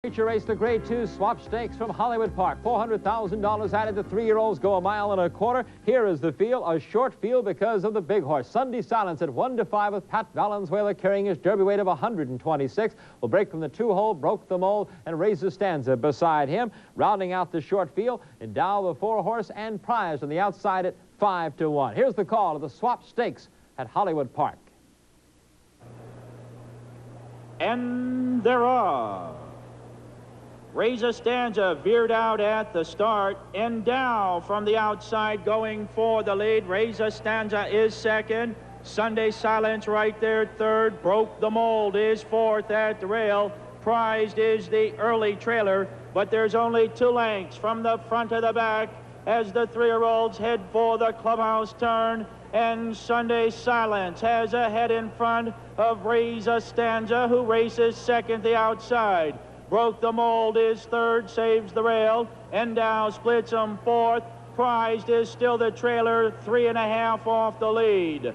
Feature race, the Grade 2 Swap Stakes from Hollywood Park. $400,000 added. The 3-year-olds go 1.25 miles. Here is the field, a short field because of the big horse. Sunday Silence at 1-5 with Pat Valenzuela carrying his derby weight of 126. Will break from the 2-hole, Broke the Mold, and Razor Stanza beside him. Rounding out the short field, Endow, the 4-horse, and Prize on the outside at 5-1. Here's the call of the Swap Stakes at Hollywood Park. And there are. Razor Stanza veered out at the start. Endow from the outside going for the lead. Razor Stanza is second. Sunday Silence right there third. Broke the Mold is fourth at the rail. Prized is the early trailer, but there's only 2 lengths from the front to the back as the 3-year-olds head for the clubhouse turn. And Sunday Silence has a head in front of Razor Stanza, who races second the outside. Broke the Mold is third, saves the rail. Endow splits him fourth. Prized is still the trailer, 3.5 off the lead.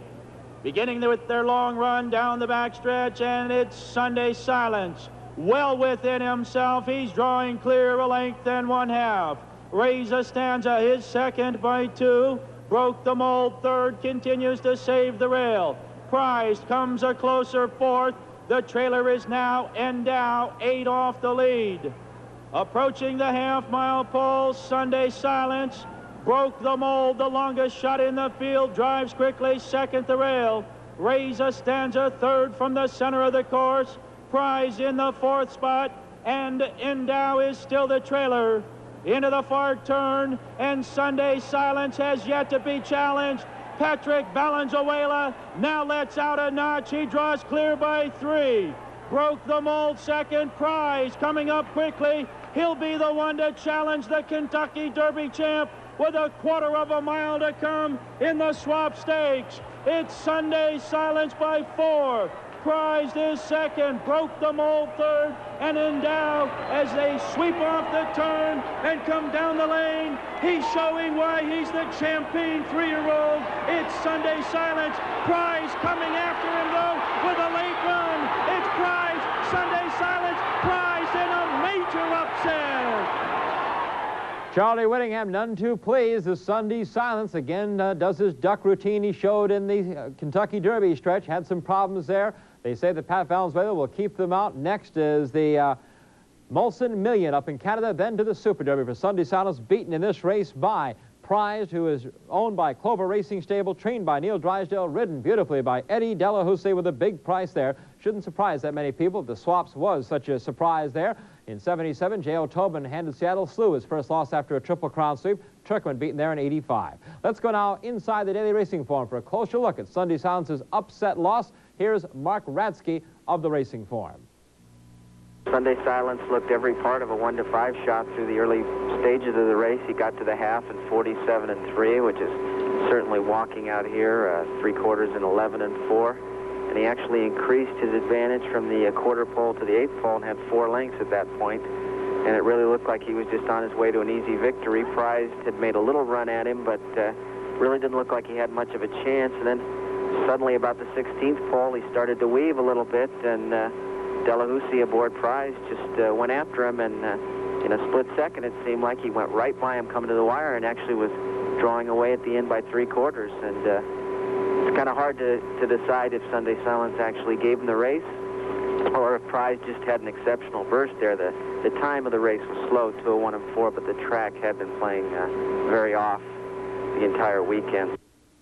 Beginning with their long run down the backstretch, and it's Sunday Silence. Well within himself, he's drawing clear a length and 1/2. Razor Stanza is second by 2. Broke the Mold third, continues to save the rail. Prized comes a closer fourth. The trailer is now Endow, 8 off the lead. Approaching the half-mile pole, Sunday Silence. Broke the Mold, the longest shot in the field, drives quickly, second the rail. Razor Stanza third from the center of the course. Prize in the 4th spot, and Endow is still the trailer. Into the far turn, and Sunday Silence has yet to be challenged. Patrick Valenzuela now lets out a notch. He draws clear by 3. Broke the Mold second. Prize coming up quickly. He'll be the one to challenge the Kentucky Derby champ with 1/4 mile to come in the Swap Stakes. It's Sunday Silence by 4. Prized is second, Broke the Mold third, and Endow as they sweep off the turn and come down the lane. He's showing why he's the champion 3-year-old. It's Sunday Silence. Prize coming after him, though, with a late run. It's Prize, Sunday Silence, Prize in a major upset. Charlie Whittingham, none too pleased as Sunday Silence again does his duck routine he showed in the Kentucky Derby stretch. Had some problems there. They say that Pat Valenzuela will keep them out. Next is the Molson Million up in Canada, then to the Super Derby for Sunday Silence, beaten in this race by Prized, who is owned by Clover Racing Stable, trained by Neil Drysdale, ridden beautifully by Eddie Delahousie with a big price there. Shouldn't surprise that many people. The Swaps was such a surprise there. In 77, J.O. Tobin handed Seattle Slew his first loss after a Triple Crown sweep. Turkman beaten there in 85. Let's go now inside the Daily Racing Form for a closer look at Sunday Silence's upset loss. Here's Mark Radsky of the Racing Form. Sunday Silence looked every part of a 1-5 shot through the early stages of the race. He got to the half in 47-3, which is certainly walking out here, 3/4 in 11-4. And he actually increased his advantage from the 1/4 pole to the 8th pole and had 4 lengths at that point. And it really looked like he was just on his way to an easy victory. Prized had made a little run at him, but really didn't look like he had much of a chance. And then suddenly about the 16th pole, he started to weave a little bit, and Delahousie aboard Prize just went after him, and in a split second it seemed like he went right by him coming to the wire and actually was drawing away at the end by 3/4. And it's kind of hard to decide if Sunday Silence actually gave him the race or if Prize just had an exceptional burst there. The time of the race was slow, 2:01 and 4, but the track had been playing very off the entire weekend.